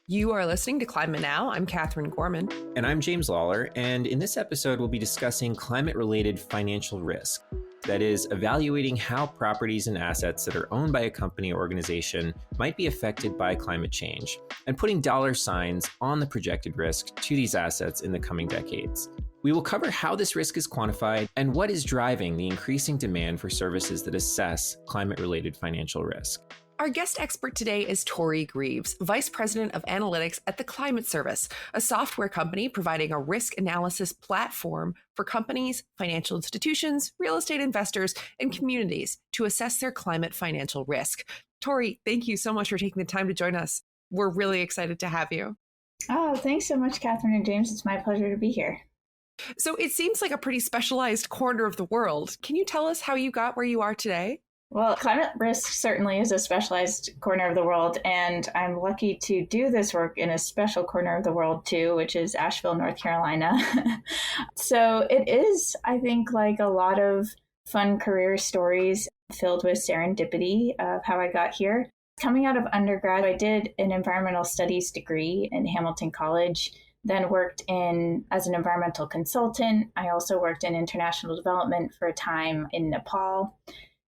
You are listening to Climate Now. I'm Catherine Gorman. And I'm James Lawler. And in this episode, we'll be discussing climate-related financial risk. That is, evaluating how properties and assets that are owned by a company or organization might be affected by climate change, and putting dollar signs on the projected risk to these assets in the coming decades. We will cover how this risk is quantified and what is driving the increasing demand for services that assess climate-related financial risk. Our guest expert today is Tory Grieves, Vice President of Analytics at the Climate Service, a software company providing a risk analysis platform for companies, financial institutions, real estate investors, and communities to assess their climate financial risk. Tory, thank you so much for taking the time to join us. We're really excited to have you. Oh, thanks so much, Catherine and James. It's my pleasure to be here. So it seems like a pretty specialized corner of the world. Can you tell us how you got where you are today? Well, climate risk certainly is a specialized corner of the world, and I'm lucky to do this work in a special corner of the world too, which is Asheville, North Carolina. So it is, I think, like a lot of fun career stories filled with serendipity of how I got here. Coming out of undergrad, I did an environmental studies degree in Hamilton College, then worked as an environmental consultant. I also worked in international development for a time in Nepal.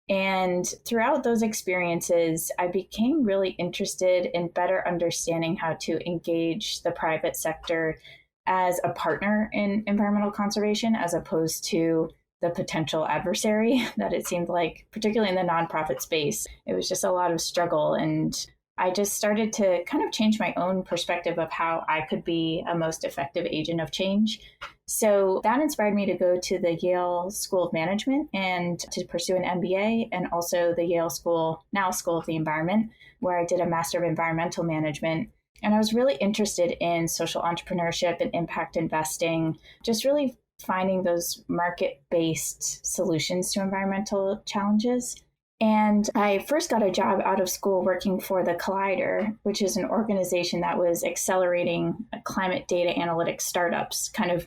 And throughout those experiences, I became really interested in better understanding how to engage the private sector as a partner in environmental conservation, as opposed to the potential adversary that it seemed like, particularly in the nonprofit space. It was just a lot of struggle. And I just started to kind of change my own perspective of how I could be a most effective agent of change. So that inspired me to go to the Yale School of Management and to pursue an MBA, and also the Yale School, now School of the Environment, where I did a Master of Environmental Management. And I was really interested in social entrepreneurship and impact investing, just really finding those market-based solutions to environmental challenges. And I first got a job out of school working for the Collider, which is an organization that was accelerating climate data analytics startups, kind of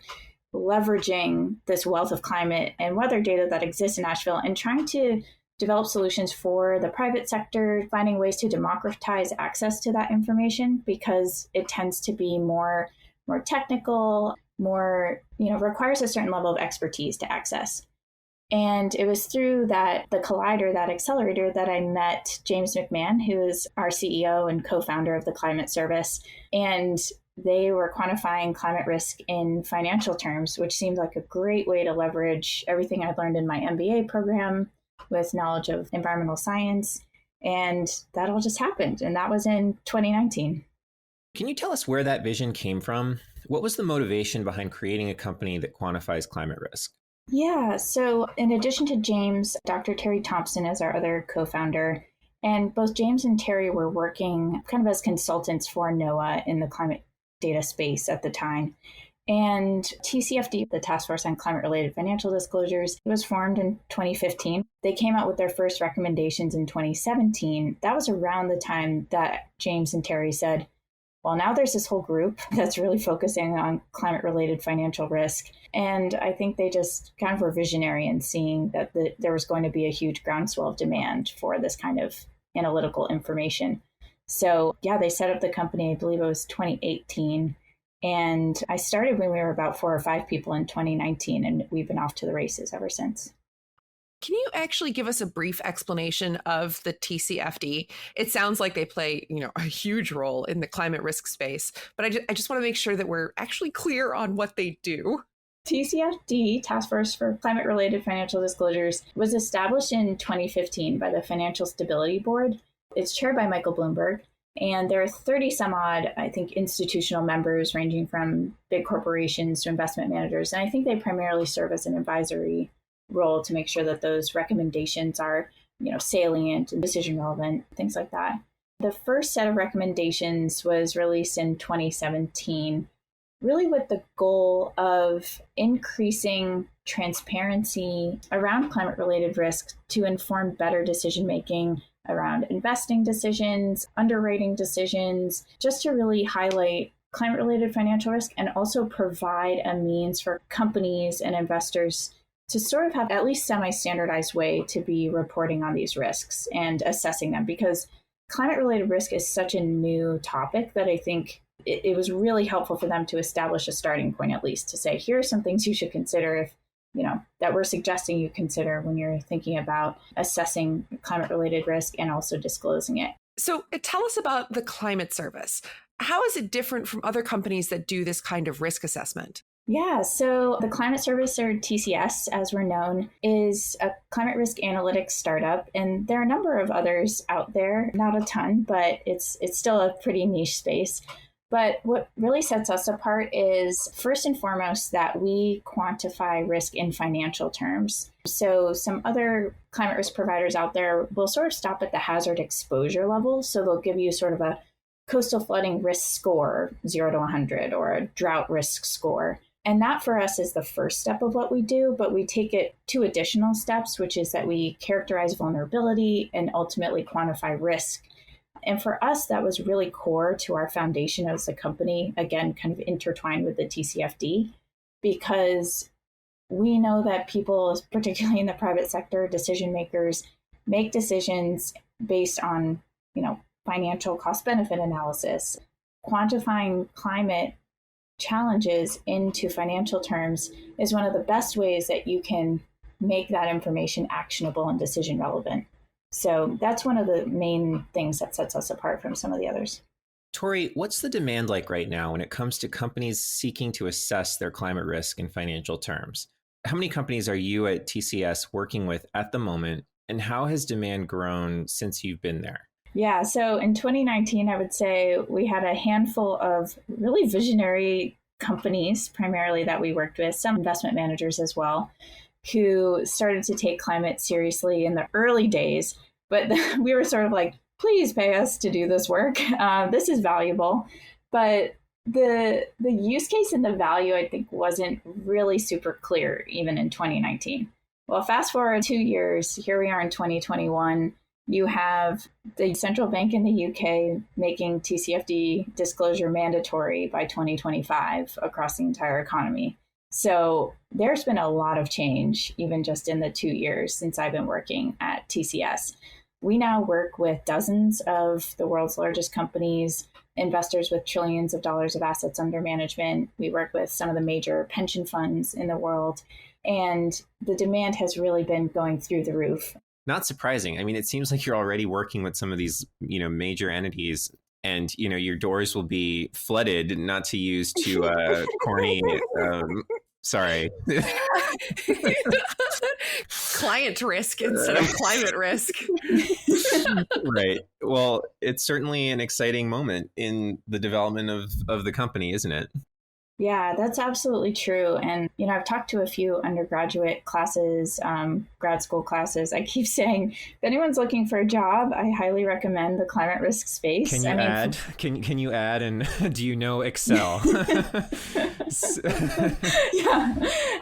leveraging this wealth of climate and weather data that exists in Asheville and trying to develop solutions for the private sector, finding ways to democratize access to that information because it tends to be more technical, requires a certain level of expertise to access. And it was through the Collider, that accelerator, that I met James McMahon, who is our CEO and co-founder of the Climate Service. And they were quantifying climate risk in financial terms, which seemed like a great way to leverage everything I'd learned in my MBA program with knowledge of environmental science. And that all just happened. And that was in 2019. Can you tell us where that vision came from? What was the motivation behind creating a company that quantifies climate risk? Yeah, so in addition to James, Dr. Terry Thompson is our other co-founder, and both James and Terry were working kind of as consultants for NOAA in the climate data space at the time. And TCFD, the Task Force on Climate-Related Financial Disclosures, was formed in 2015. They came out with their first recommendations in 2017. That was around the time that James and Terry said, well, now there's this whole group that's really focusing on climate-related financial risk. And I think they just kind of were visionary in seeing that there was going to be a huge groundswell of demand for this kind of analytical information. So yeah, they set up the company, I believe it was 2018. And I started when we were about 4 or 5 people in 2019, and we've been off to the races ever since. Can you actually give us a brief explanation of the TCFD? It sounds like they play, a huge role in the climate risk space, but I just want to make sure that we're actually clear on what they do. TCFD, Task Force for Climate-Related Financial Disclosures, was established in 2015 by the Financial Stability Board. It's chaired by Michael Bloomberg, and there are 30 some odd, I think, institutional members ranging from big corporations to investment managers. And I think they primarily serve as an advisory role to make sure that those recommendations are, salient and decision relevant, things like that. The first set of recommendations was released in 2017, really with the goal of increasing transparency around climate-related risk to inform better decision-making around investing decisions, underwriting decisions, just to really highlight climate-related financial risk and also provide a means for companies and investors to sort of have at least semi-standardized way to be reporting on these risks and assessing them. Because climate-related risk is such a new topic that I think it was really helpful for them to establish a starting point, at least to say, here are some things you should consider if, that we're suggesting you consider when you're thinking about assessing climate-related risk and also disclosing it. So tell us about the Climate Service. How is it different from other companies that do this kind of risk assessment? Yeah, so the Climate Service, or TCS as we're known, is a climate risk analytics startup. And there are a number of others out there, not a ton, but it's still a pretty niche space. But what really sets us apart is, first and foremost, that we quantify risk in financial terms. So some other climate risk providers out there will sort of stop at the hazard exposure level. So they'll give you sort of a coastal flooding risk score, 0 to 100, or a drought risk score. And that for us is the first step of what we do, but we take it 2 additional steps, which is that we characterize vulnerability and ultimately quantify risk. And for us, that was really core to our foundation as a company, again, kind of intertwined with the TCFD, because we know that people, particularly in the private sector, decision makers, make decisions based on, financial cost-benefit analysis. Quantifying climate challenges into financial terms is one of the best ways that you can make that information actionable and decision relevant. So that's one of the main things that sets us apart from some of the others. Tory, what's the demand like right now when it comes to companies seeking to assess their climate risk in financial terms? How many companies are you at TCS working with at the moment, and how has demand grown since you've been there? Yeah, so in 2019, I would say we had a handful of really visionary companies, primarily that we worked with, some investment managers as well, who started to take climate seriously in the early days. But we were sort of like, please pay us to do this work. This is valuable. But the use case and the value, I think, wasn't really super clear even in 2019. Well, fast forward 2 years, here we are in 2021. You have the central bank in the UK making TCFD disclosure mandatory by 2025 across the entire economy. So there's been a lot of change, even just in the 2 years since I've been working at TCS. We now work with dozens of the world's largest companies, investors with trillions of dollars of assets under management. We work with some of the major pension funds in the world, and the demand has really been going through the roof. Not surprising. I mean, it seems like you're already working with some of these, major entities, and, your doors will be flooded, not to use too corny, sorry. Client risk instead of climate risk. Right. Well, it's certainly an exciting moment in the development of the company, isn't it? Yeah, that's absolutely true. And, I've talked to a few undergraduate classes, grad school classes. I keep saying, if anyone's looking for a job, I highly recommend the climate risk space. Can you add? Can you add? And do you know Excel? Yeah,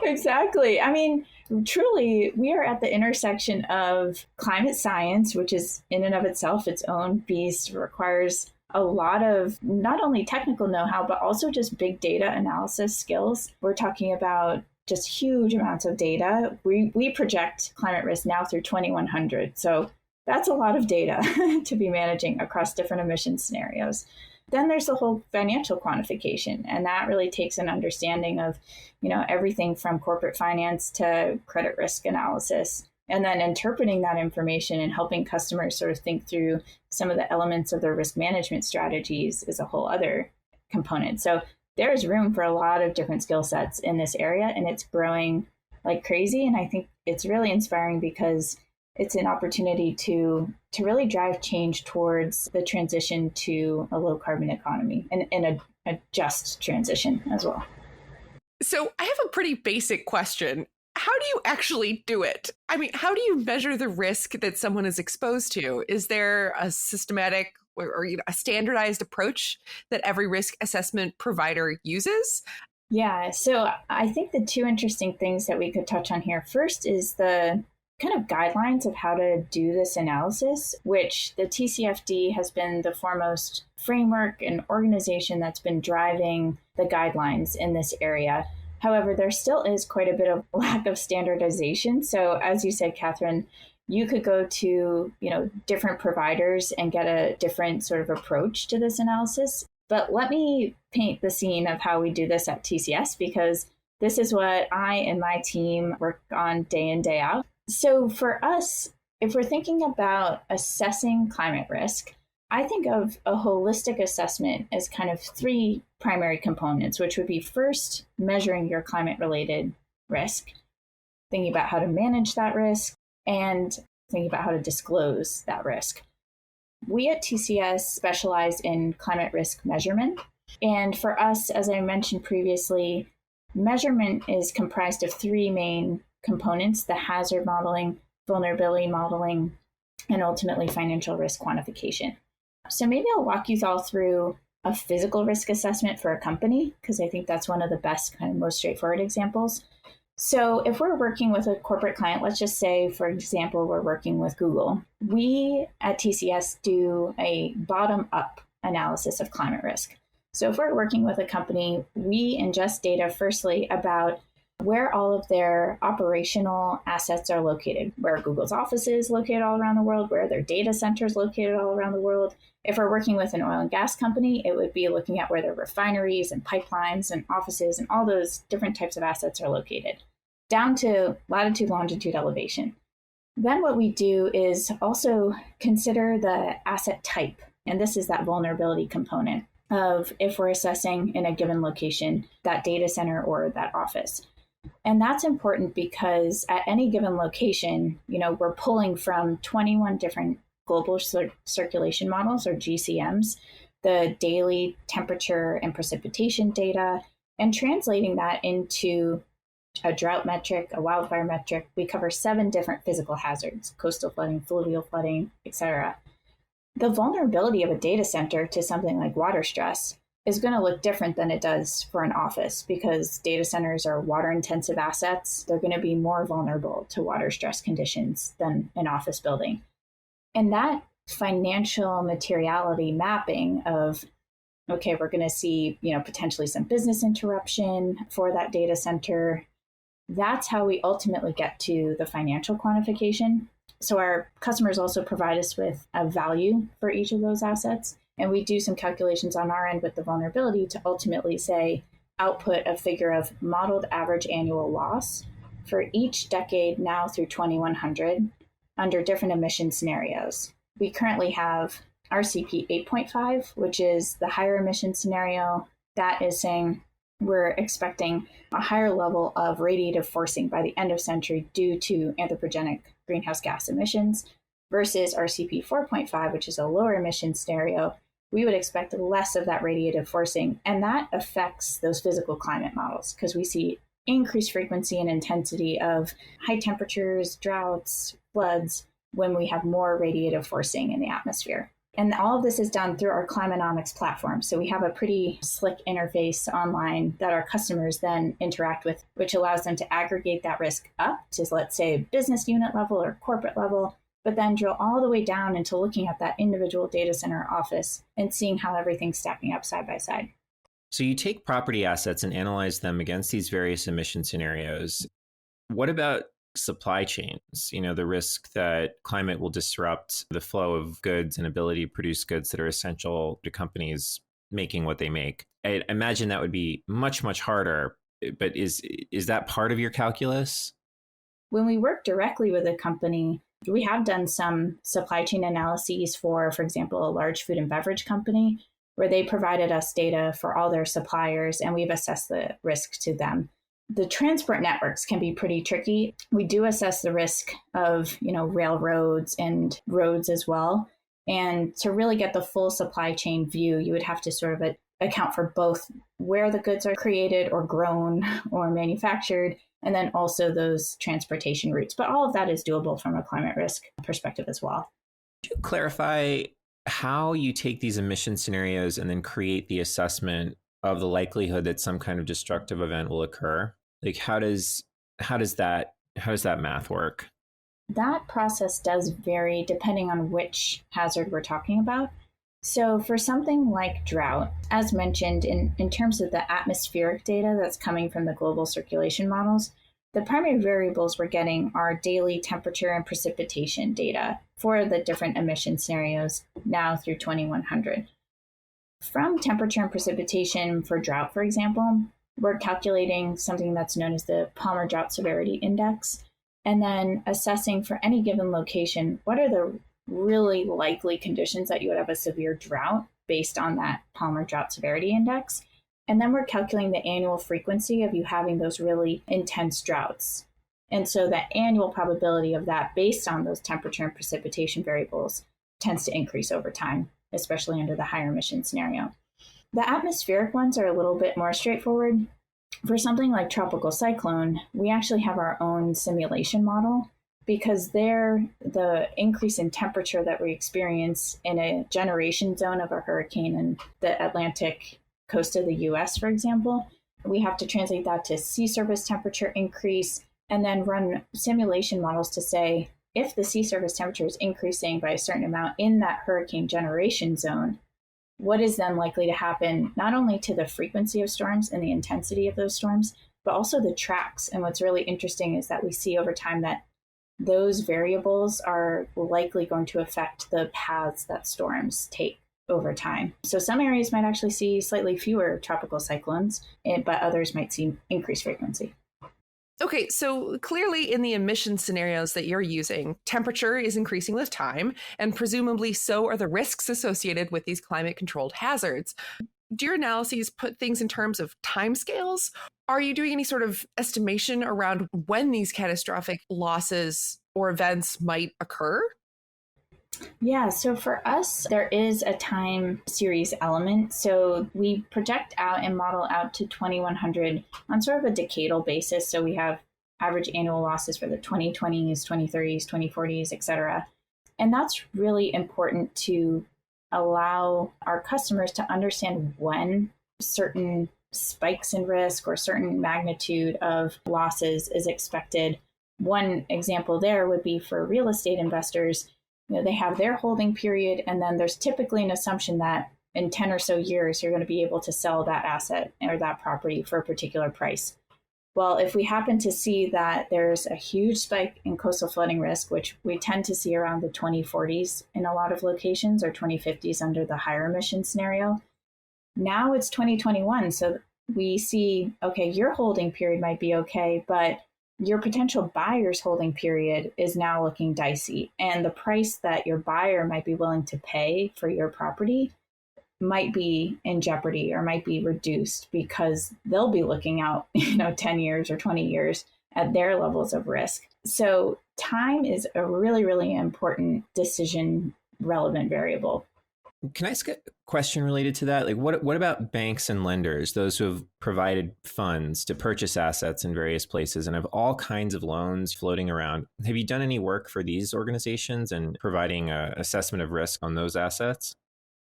exactly. I mean, truly, we are at the intersection of climate science, which is in and of itself its own beast, requires a lot of not only technical know-how, but also just big data analysis skills. We're talking about just huge amounts of data. We project climate risk now through 2100. So that's a lot of data to be managing across different emission scenarios. Then there's the whole financial quantification, and that really takes an understanding of, everything from corporate finance to credit risk analysis. And then interpreting that information and helping customers sort of think through some of the elements of their risk management strategies is a whole other component. So there's room for a lot of different skill sets in this area, and it's growing like crazy. And I think it's really inspiring because it's an opportunity to really drive change towards the transition to a low carbon economy and a just transition as well. So I have a pretty basic question. How do you actually do it? I mean, how do you measure the risk that someone is exposed to? Is there a systematic or a standardized approach that every risk assessment provider uses? Yeah, so I think the 2 interesting things that we could touch on here first is the kind of guidelines of how to do this analysis, which the TCFD has been the foremost framework and organization that's been driving the guidelines in this area. However, there still is quite a bit of lack of standardization. So as you said, Catherine, You could go to, different providers and get a different sort of approach to this analysis. But let me paint the scene of how we do this at TCS, because this is what I and my team work on day in, day out. So for us, if we're thinking about assessing climate risk, I think of a holistic assessment as kind of three primary components, which would be first, measuring your climate-related risk, thinking about how to manage that risk, and thinking about how to disclose that risk. We at TCS specialize in climate risk measurement. And for us, as I mentioned previously, measurement is comprised of three main components: the hazard modeling, vulnerability modeling, and ultimately financial risk quantification. So maybe I'll walk you all through a physical risk assessment for a company, because I think that's one of the best, kind of most straightforward examples. So if we're working with a corporate client, let's just say, for example, we're working with Google. We at TCS do a bottom-up analysis of climate risk. So if we're working with a company, we ingest data firstly about where all of their operational assets are located, where Google's office is located all around the world, where their data centers located all around the world. If we're working with an oil and gas company, it would be looking at where their refineries and pipelines and offices and all those different types of assets are located, down to latitude, longitude, elevation. Then what we do is also consider the asset type. And this is that vulnerability component of if we're assessing in a given location, that data center or that office. And that's important because at any given location, we're pulling from 21 different global circulation models, or GCMs, the daily temperature and precipitation data, and translating that into a drought metric, a wildfire metric. We cover 7 different physical hazards: coastal flooding, fluvial flooding, etc. The vulnerability of a data center to something like water stress is going to look different than it does for an office, because data centers are water-intensive assets. They're going to be more vulnerable to water stress conditions than an office building. And that financial materiality mapping of, okay, we're going to see, potentially some business interruption for that data center. That's how we ultimately get to the financial quantification. So our customers also provide us with a value for each of those assets. And we do some calculations on our end with the vulnerability to ultimately say, output a figure of modeled average annual loss for each decade now through 2100 under different emission scenarios. We currently have RCP 8.5, which is the higher emission scenario. That is saying we're expecting a higher level of radiative forcing by the end of century due to anthropogenic greenhouse gas emissions, versus RCP 4.5, which is a lower emission scenario. We would expect less of that radiative forcing, and that affects those physical climate models because we see increased frequency and intensity of high temperatures, droughts, floods when we have more radiative forcing in the atmosphere. And all of this is done through our Climanomics platform. So we have a pretty slick interface online that our customers then interact with, which allows them to aggregate that risk up to, let's say, business unit level or corporate level, but then drill all the way down into looking at that individual data center office and seeing how everything's stacking up side by side. So you take property assets and analyze them against these various emission scenarios. What about supply chains? The risk that climate will disrupt the flow of goods and ability to produce goods that are essential to companies making what they make. I imagine that would be much, much harder, but is that part of your calculus? When we work directly with a company, we have done some supply chain analyses for example, a large food and beverage company, where they provided us data for all their suppliers and we've assessed the risk to them. The transport networks can be pretty tricky. We do assess the risk of, railroads and roads as well. And to really get the full supply chain view, you would have to sort of account for both where the goods are created or grown or manufactured, and then also those transportation routes. But all of that is doable from a climate risk perspective as well. Could you clarify how you take these emission scenarios and then create the assessment of the likelihood that some kind of destructive event will occur? Like how does that math work? That process does vary depending on which hazard we're talking about. So for something like drought, as mentioned, in terms of the atmospheric data that's coming from the global circulation models, The primary variables we're getting are daily temperature and precipitation data for the different emission scenarios now through 2100. From temperature and precipitation for drought, for example, we're calculating something that's known as the Palmer Drought Severity Index, and then assessing for any given location, what are the really likely conditions that you would have a severe drought based on that Palmer Drought Severity Index. And then we're calculating the annual frequency of you having those really intense droughts. And so the annual probability of that based on those temperature and precipitation variables tends to increase over time, especially under the higher emission scenario. The atmospheric ones are a little bit more straightforward. For something like tropical cyclone, we actually have our own simulation model because there, the increase in temperature that we experience in a generation zone of a hurricane in the Atlantic coast of the US, for example, we have to translate that to sea surface temperature increase and then run simulation models to say, if the sea surface temperature is increasing by a certain amount in that hurricane generation zone, what is then likely to happen not only to the frequency of storms and the intensity of those storms, but also the tracks. And what's really interesting is that we see over time that those variables are likely going to affect the paths that storms take over time. So some areas might actually see slightly fewer tropical cyclones, but others might see increased frequency. Okay, so clearly in the emission scenarios that you're using, temperature is increasing with time, and presumably so are the risks associated with these climate-controlled hazards. Do your analyses put things in terms of timescales? Are you doing any sort of estimation around when these catastrophic losses or events might occur? Yeah, so for us, there is a time series element. So we project out and model out to 2100 on sort of a decadal basis. So we have average annual losses for the 2020s, 2030s, 2040s, et cetera. And that's really important to allow our customers to understand when certain spikes in risk or certain magnitude of losses is expected. One example there would be for real estate investors. They have their holding period, and then there's typically an assumption that in 10 or so years, you're going to be able to sell that asset or that property for a particular price. Well, if we happen to see that there's a huge spike in coastal flooding risk, which we tend to see around the 2040s in a lot of locations or 2050s under the higher emission scenario, now it's 2021. So we see, okay, your holding period might be okay, but your potential buyer's holding period is now looking dicey. And the price that your buyer might be willing to pay for your property might be in jeopardy or might be reduced because they'll be looking out, 10 years or 20 years at their levels of risk. So time is a really, really important decision relevant variable. Can I ask a question related to that? Like, what about banks and lenders, those who have provided funds to purchase assets in various places and have all kinds of loans floating around? Have you done any work for these organizations and providing an assessment of risk on those assets?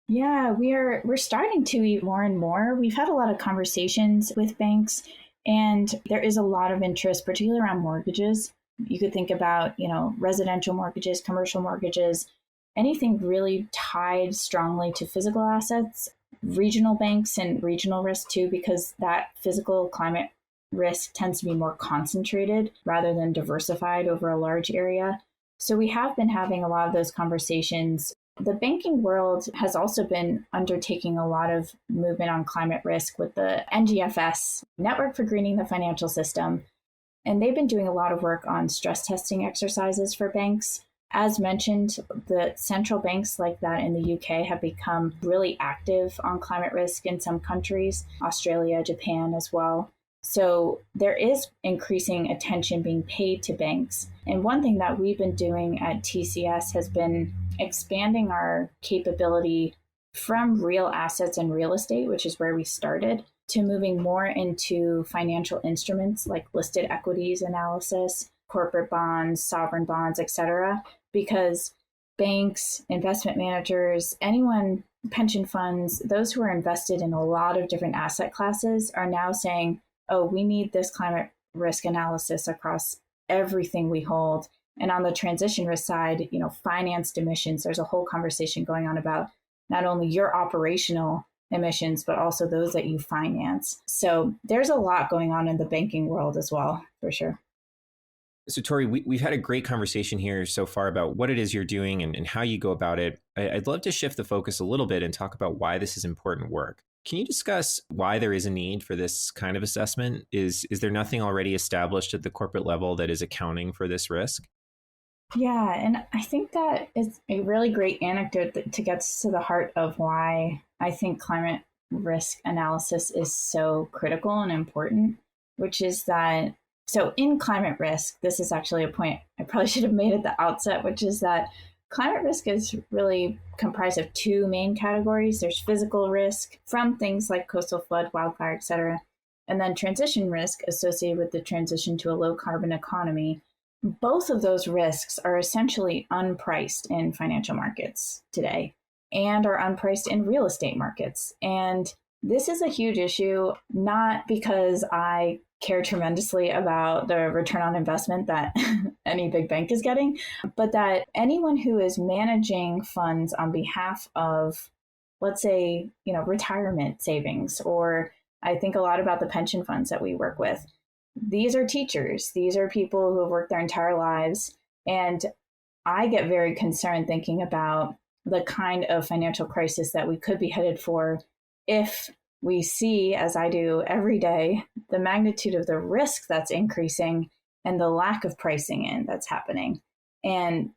Yeah, we're starting to eat more and more. We've had a lot of conversations with banks, and there is a lot of interest, particularly around mortgages. You could think about, residential mortgages, commercial mortgages, anything really tied strongly to physical assets, regional banks and regional risk too, because that physical climate risk tends to be more concentrated rather than diversified over a large area. So we have been having a lot of those conversations. The banking world has also been undertaking a lot of movement on climate risk with the NGFS, Network for Greening the Financial System. And they've been doing a lot of work on stress testing exercises for banks. As mentioned, the central banks like that in the UK have become really active on climate risk in some countries, Australia, Japan as well. So there is increasing attention being paid to banks. And one thing that we've been doing at TCS has been expanding our capability from real assets and real estate, which is where we started, to moving more into financial instruments like listed equities analysis, corporate bonds, sovereign bonds, et cetera, because banks, investment managers, anyone, pension funds, those who are invested in a lot of different asset classes are now saying, oh, we need this climate risk analysis across everything we hold. And on the transition risk side, financed emissions, there's a whole conversation going on about not only your operational emissions, but also those that you finance. So there's a lot going on in the banking world as well, for sure. So, Tory, we've had a great conversation here so far about what it is you're doing and how you go about it. I'd love to shift the focus a little bit and talk about why this is important work. Can you discuss why there is a need for this kind of assessment? Is there nothing already established at the corporate level that is accounting for this risk? Yeah, and I think that is a really great anecdote that to get to the heart of why I think climate risk analysis is so critical and important, which is that so in climate risk, this is actually a point I probably should have made at the outset, which is that climate risk is really comprised of two main categories. There's physical risk from things like coastal flood, wildfire, et cetera, and then transition risk associated with the transition to a low carbon economy. Both of those risks are essentially unpriced in financial markets today and are unpriced in real estate markets. And this is a huge issue, not because I care tremendously about the return on investment that any big bank is getting, but that anyone who is managing funds on behalf of, let's say, retirement savings, or I think a lot about the pension funds that we work with. These are teachers. These are people who have worked their entire lives. And I get very concerned thinking about the kind of financial crisis that we could be headed for if we see, as I do every day, the magnitude of the risk that's increasing and the lack of pricing in that's happening. And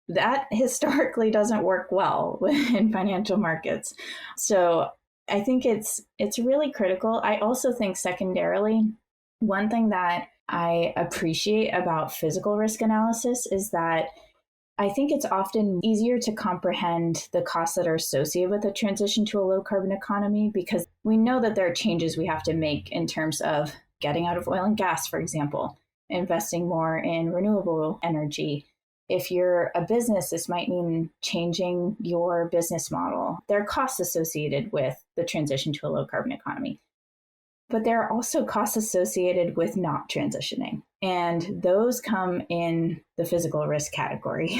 that historically doesn't work well in financial markets. So I think it's really critical. I also think secondarily, one thing that I appreciate about physical risk analysis is that I think it's often easier to comprehend the costs that are associated with a transition to a low carbon economy, because we know that there are changes we have to make in terms of getting out of oil and gas, for example, investing more in renewable energy. If you're a business, this might mean changing your business model. There are costs associated with the transition to a low carbon economy. But there are also costs associated with not transitioning. And those come in the physical risk category.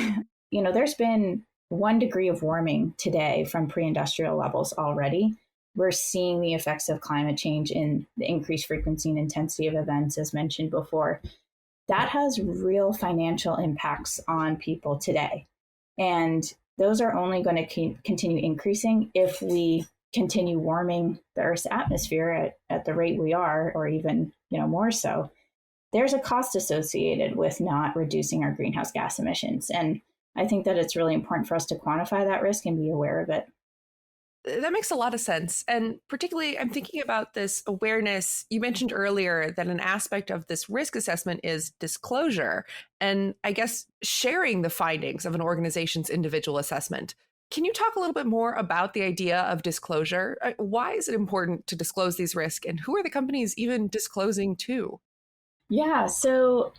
There's been 1 degree of warming today from pre-industrial levels already. We're seeing the effects of climate change in the increased frequency and intensity of events, as mentioned before. That has real financial impacts on people today. And those are only going to continue increasing if we continue warming the Earth's atmosphere at the rate we are, or even more so. There's a cost associated with not reducing our greenhouse gas emissions. And I think that it's really important for us to quantify that risk and be aware of it. That makes a lot of sense. And particularly, I'm thinking about this awareness. You mentioned earlier that an aspect of this risk assessment is disclosure, and I guess sharing the findings of an organization's individual assessment. Can you talk a little bit more about the idea of disclosure? Why is it important to disclose these risks, and who are the companies even disclosing to? Yeah, so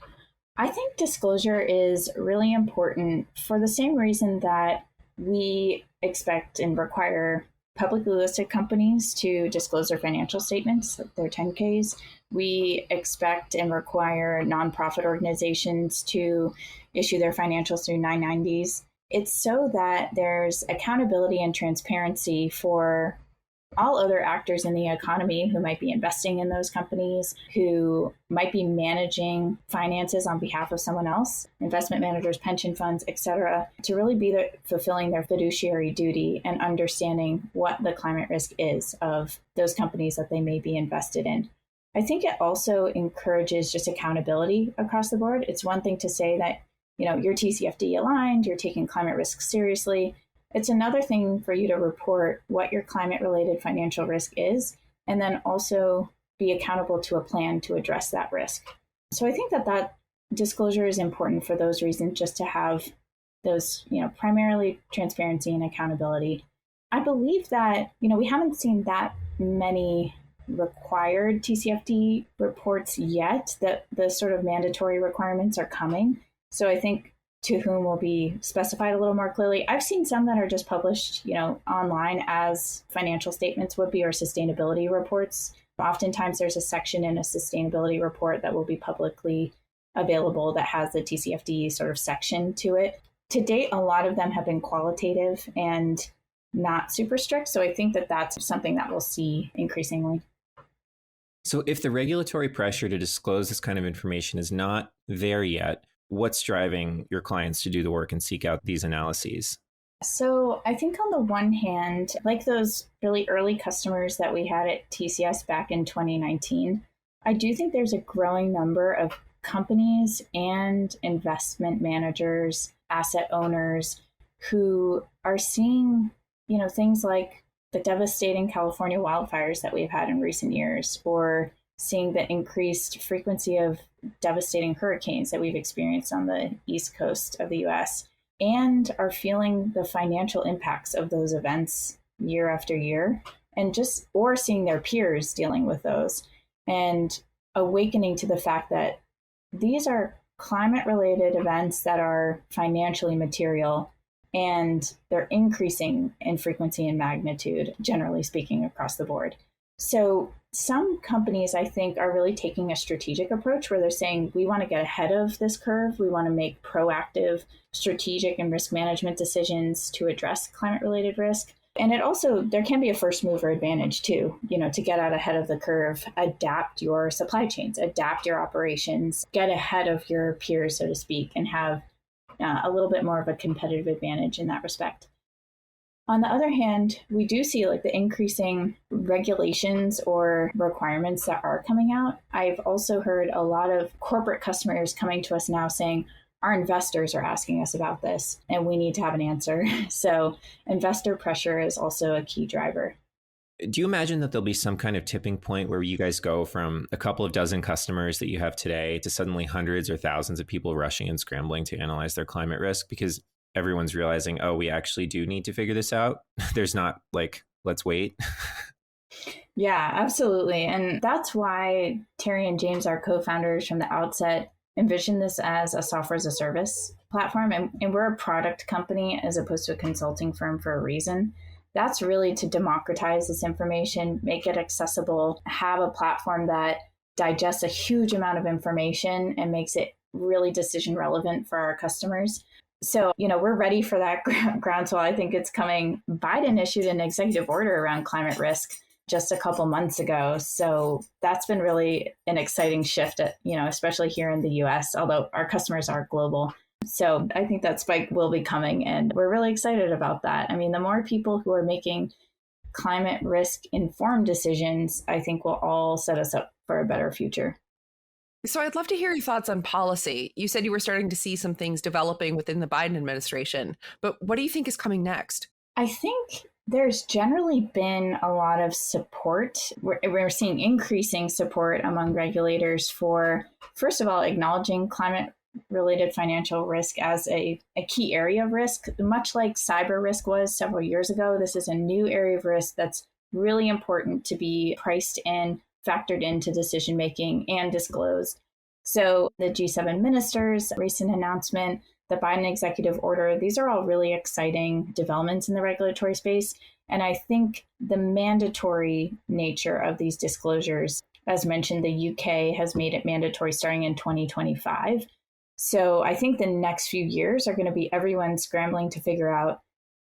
I think disclosure is really important for the same reason that we expect and require publicly listed companies to disclose their financial statements, their 10Ks. We expect and require nonprofit organizations to issue their financials through 990s. It's so that there's accountability and transparency for all other actors in the economy who might be investing in those companies, who might be managing finances on behalf of someone else, investment managers, pension funds, et cetera, to really be fulfilling their fiduciary duty and understanding what the climate risk is of those companies that they may be invested in. I think it also encourages just accountability across the board. It's one thing to say that you're TCFD aligned, you're taking climate risks seriously. It's another thing for you to report what your climate-related financial risk is, and then also be accountable to a plan to address that risk. So I think that disclosure is important for those reasons, just to have those, primarily transparency and accountability. I believe that, we haven't seen that many required TCFD reports yet, that the sort of mandatory requirements are coming. So I think to whom will be specified a little more clearly. I've seen some that are just published, online as financial statements would be, or sustainability reports. Oftentimes there's a section in a sustainability report that will be publicly available that has the TCFD sort of section to it. To date, a lot of them have been qualitative and not super strict. So I think that that's something that we'll see increasingly. So if the regulatory pressure to disclose this kind of information is not there yet, what's driving your clients to do the work and seek out these analyses? So I think on the one hand, like those really early customers that we had at TCS back in 2019, I do think there's a growing number of companies and investment managers, asset owners who are seeing, things like the devastating California wildfires that we've had in recent years, or seeing the increased frequency of devastating hurricanes that we've experienced on the East Coast of the US, and are feeling the financial impacts of those events year after year, and or seeing their peers dealing with those, and awakening to the fact that these are climate related events that are financially material, and they're increasing in frequency and magnitude, generally speaking, across the board. So some companies, I think, are really taking a strategic approach where they're saying, we want to get ahead of this curve. We want to make proactive strategic and risk management decisions to address climate-related risk. And there can be a first mover advantage too, to get out ahead of the curve, adapt your supply chains, adapt your operations, get ahead of your peers, so to speak, and have a little bit more of a competitive advantage in that respect. On the other hand, we do see like the increasing regulations or requirements that are coming out. I've also heard a lot of corporate customers coming to us now saying, our investors are asking us about this and we need to have an answer. So investor pressure is also a key driver. Do you imagine that there'll be some kind of tipping point where you guys go from a couple of dozen customers that you have today to suddenly hundreds or thousands of people rushing and scrambling to analyze their climate risk because everyone's realizing, oh, we actually do need to figure this out? There's not like, let's wait. Yeah, absolutely. And that's why Terry and James, our co-founders from the outset, envision this as a software as a service platform. And we're a product company as opposed to a consulting firm for a reason. That's really to democratize this information, make it accessible, have a platform that digests a huge amount of information and makes it really decision relevant for our customers. So, we're ready for that groundswell. I think it's coming. Biden issued an executive order around climate risk just a couple months ago. So that's been really an exciting shift, especially here in the US, although our customers are global. So I think that spike will be coming, and we're really excited about that. I mean, the more people who are making climate risk informed decisions, I think will all set us up for a better future. So I'd love to hear your thoughts on policy. You said you were starting to see some things developing within the Biden administration, but what do you think is coming next? I think there's generally been a lot of support. We're seeing increasing support among regulators for, first of all, acknowledging climate-related financial risk as a key area of risk, much like cyber risk was several years ago. This is a new area of risk that's really important to be priced in, factored into decision-making and disclosed. So the G7 ministers' recent announcement, the Biden executive order, these are all really exciting developments in the regulatory space. And I think the mandatory nature of these disclosures, as mentioned, the UK has made it mandatory starting in 2025. So I think the next few years are going to be everyone scrambling to figure out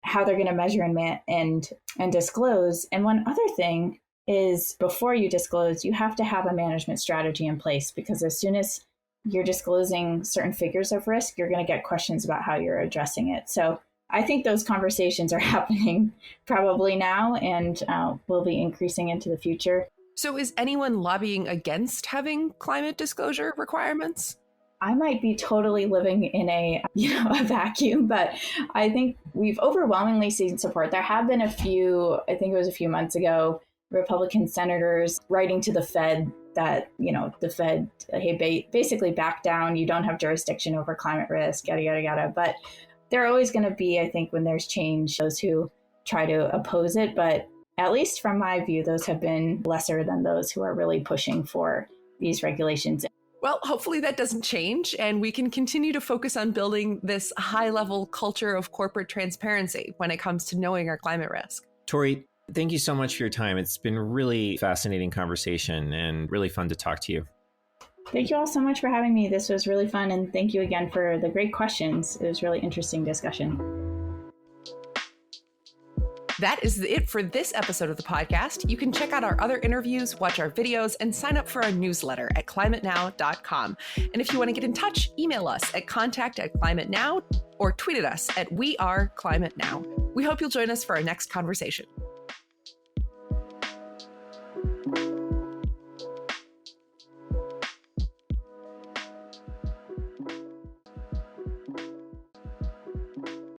how they're going to measure and disclose. And one other thing is, before you disclose, you have to have a management strategy in place, because as soon as you're disclosing certain figures of risk, you're going to get questions about how you're addressing it. So I think those conversations are happening probably now and will be increasing into the future. So is anyone lobbying against having climate disclosure requirements? I might be totally living in a vacuum, but I think we've overwhelmingly seen support. There have been a few, I think it was a few months ago, Republican senators writing to the Fed that, the Fed, hey, basically back down. You don't have jurisdiction over climate risk, yada, yada, yada. But there are always going to be, I think, when there's change, those who try to oppose it. But at least from my view, those have been lesser than those who are really pushing for these regulations. Well, hopefully that doesn't change, and we can continue to focus on building this high-level culture of corporate transparency when it comes to knowing our climate risk. Tory, thank you so much for your time. It's been a really fascinating conversation and really fun to talk to you. Thank you all so much for having me. This was really fun, and thank you again for the great questions. It was really interesting discussion. That is it for this episode of the podcast. You can check out our other interviews, watch our videos, and sign up for our newsletter at climatenow.com. And if you want to get in touch, email us at contact@climatenow or tweet at us at WeAreClimateNow. We hope you'll join us for our next conversation.